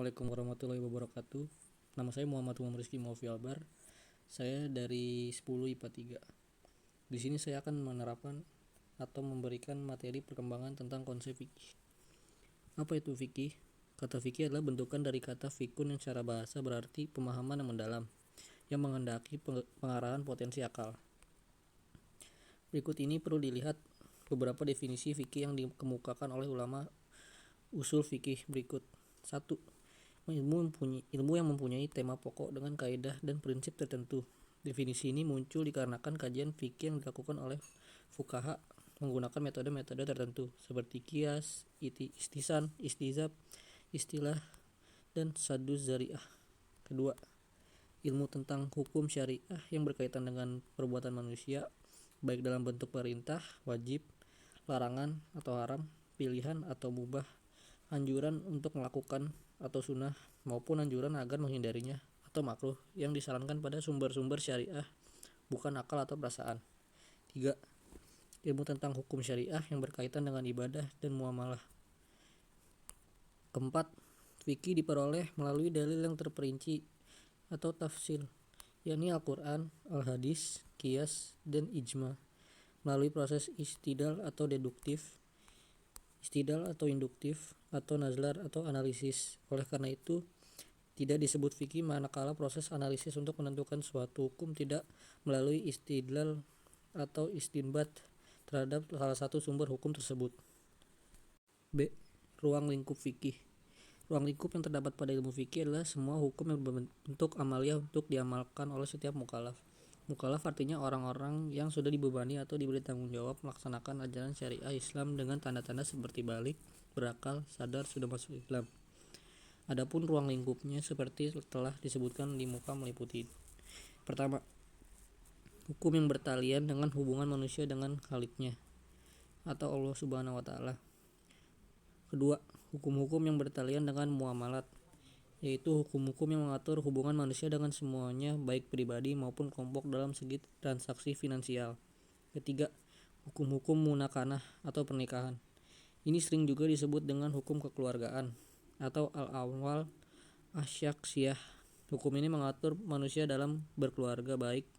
Assalamualaikum warahmatullahi wabarakatuh. Nama saya Muhammad Umar Rizky Maufi Albar. Saya dari 10 IPA 3. Di sini saya akan menerapkan atau memberikan materi perkembangan tentang konsep fikih. Apa itu fikih? Kata fikih adalah bentukan dari kata fikun yang secara bahasa berarti pemahaman yang mendalam, yang menghendaki pengarahan potensi akal. Berikut ini perlu dilihat beberapa definisi fikih yang dikemukakan oleh ulama usul fikih berikut. 1. Ilmu yang mempunyai tema pokok dengan kaidah dan prinsip tertentu. Definisi ini muncul dikarenakan kajian fikih yang dilakukan oleh fuqaha menggunakan metode-metode tertentu seperti qiyas, istisan, istizab, istilah, dan saduz zari'ah. Kedua, ilmu tentang hukum syariah yang berkaitan dengan perbuatan manusia, baik dalam bentuk perintah, wajib, larangan atau haram, pilihan atau mubah, anjuran untuk melakukan atau sunnah, maupun anjuran agar menghindarinya atau makruh yang disarankan pada sumber-sumber syariah, bukan akal atau perasaan. 3. Ilmu tentang hukum syariah yang berkaitan dengan ibadah dan muamalah. Keempat, fikih diperoleh melalui dalil yang terperinci atau tafsir, yakni Al-Quran, Al-Hadis, Qiyas, dan Ijma, melalui proses istidlal atau deduktif, istidlal atau induktif, atau nazar atau analisis. Oleh karena itu, tidak disebut fikih manakala proses analisis untuk menentukan suatu hukum tidak melalui istidlal atau istinbat terhadap salah satu sumber hukum tersebut. B. Ruang lingkup fikih. Ruang lingkup yang terdapat pada ilmu fikih adalah semua hukum yang berbentuk amalia untuk diamalkan oleh setiap mukallaf. Mukallaf artinya orang-orang yang sudah dibebani atau diberi tanggung jawab melaksanakan ajaran syariah Islam dengan tanda-tanda seperti balik, berakal, sadar sudah masuk Islam. Adapun ruang lingkupnya seperti telah disebutkan di muka meliputi: pertama, hukum yang bertalian dengan hubungan manusia dengan Khaliknya atau Allah Subhanahu wa taala. Kedua, hukum-hukum yang bertalian dengan muamalat, yaitu hukum-hukum yang mengatur hubungan manusia dengan semuanya, baik pribadi maupun kelompok dalam segi transaksi finansial. Ketiga, hukum-hukum munakanah atau pernikahan. Ini sering juga disebut dengan hukum kekeluargaan atau al-awwal asyaksiyah. Hukum ini mengatur manusia dalam berkeluarga baik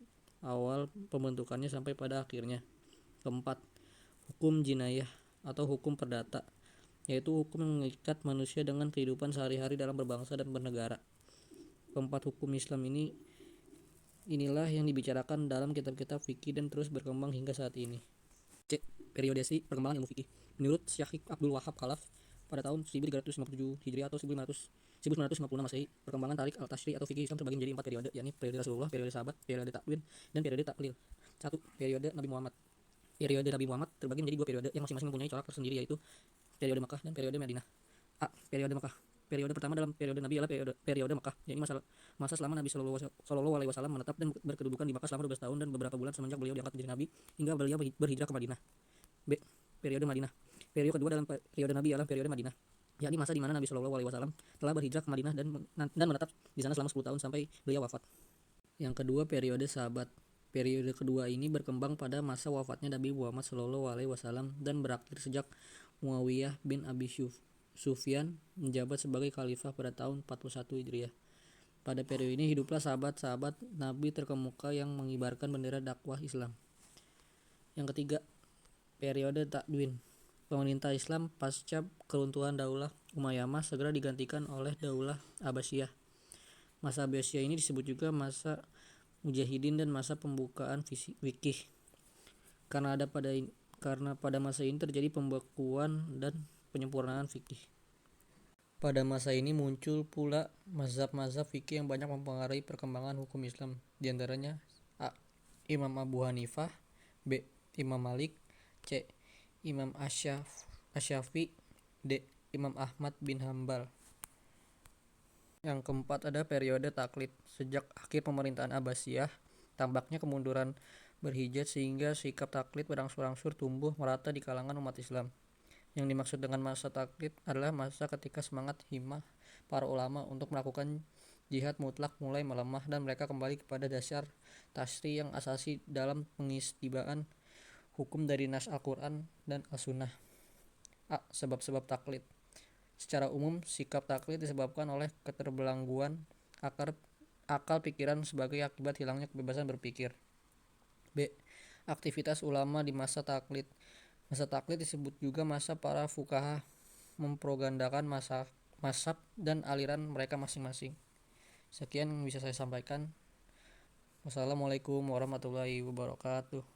awal pembentukannya sampai pada akhirnya. Keempat, hukum jinayah atau hukum perdata, yaitu hukum yang mengikat manusia dengan kehidupan sehari-hari dalam berbangsa dan bernegara. Keempat hukum Islam inilah yang dibicarakan dalam kitab-kitab fikih dan terus berkembang hingga saat ini. C. Periodisasi perkembangan ilmu fikih. Menurut Syekh Abdul Wahab Khalaf, pada tahun 1357 Hijriah atau 1956 Masehi, perkembangan tarik al-tashri' atau fikih Islam terbagi menjadi 4 periode, yakni periode Rasulullah, periode sahabat, periode takwin, dan periode taklil. 1. Periode Nabi Muhammad. Periode Nabi Muhammad terbagi menjadi 2 periode yang masing-masing mempunyai corak tersendiri, yaitu periode Makkah dan periode Madinah. A. Periode Makkah. Periode pertama dalam periode Nabi adalah periode Makkah, yakni masa selama Nabi Shallallahu Alaihi Wasallam menetap dan berkedudukan di Makkah selama 12 tahun dan beberapa bulan semenjak beliau diangkat menjadi Nabi hingga beliau berhijrah ke Madinah. B. Periode Madinah. Periode kedua dalam periode Nabi adalah periode Madinah, yakni masa di mana Nabi Shallallahu Alaihi Wasallam telah berhijrah ke Madinah dan menetap di sana selama 10 tahun sampai beliau wafat. Yang kedua, periode sahabat. Periode kedua ini berkembang pada masa wafatnya Nabi Muhammad Shallallahu Alaihi Wasallam dan berakhir sejak Muawiyah bin Abi Sufyan menjabat sebagai khalifah pada tahun 41 Hijriah. Pada periode ini hiduplah sahabat-sahabat Nabi terkemuka yang mengibarkan bendera dakwah Islam. Yang ketiga, periode Takwin. Pemerintah Islam pasca keruntuhan Daulah Umayyah segera digantikan oleh Daulah Abbasiyah. Masa Abbasiyah ini disebut juga masa Mujahidin dan masa pembukaan fikih. Karena pada masa ini terjadi pembekuan dan penyempurnaan fikih. Pada masa ini muncul pula mazhab-mazhab fikih yang banyak mempengaruhi perkembangan hukum Islam. Di antaranya A. Imam Abu Hanifah, B. Imam Malik, C. Imam Asy-Syafi'i, D. Imam Ahmad bin Hambal. Yang keempat ada periode taklid. Sejak akhir pemerintahan Abbasiyah, tampaknya kemunduran berhijat sehingga sikap taklid berangsur-angsur tumbuh merata di kalangan umat Islam. Yang dimaksud dengan masa taklid adalah masa ketika semangat himmah para ulama untuk melakukan jihad mutlak mulai melemah dan mereka kembali kepada dasar tasri yang asasi dalam pengistibaan hukum dari nas Al-Quran dan As-Sunnah. A. Sebab-sebab taklid. Secara umum, sikap taklid disebabkan oleh keterbelangguan akal pikiran sebagai akibat hilangnya kebebasan berpikir. B. Aktivitas ulama di masa taklid. Masa taklid disebut juga masa para fuqaha mempropagandakan mazhab dan aliran mereka masing-masing. Sekian yang bisa saya sampaikan. Wassalamualaikum warahmatullahi wabarakatuh.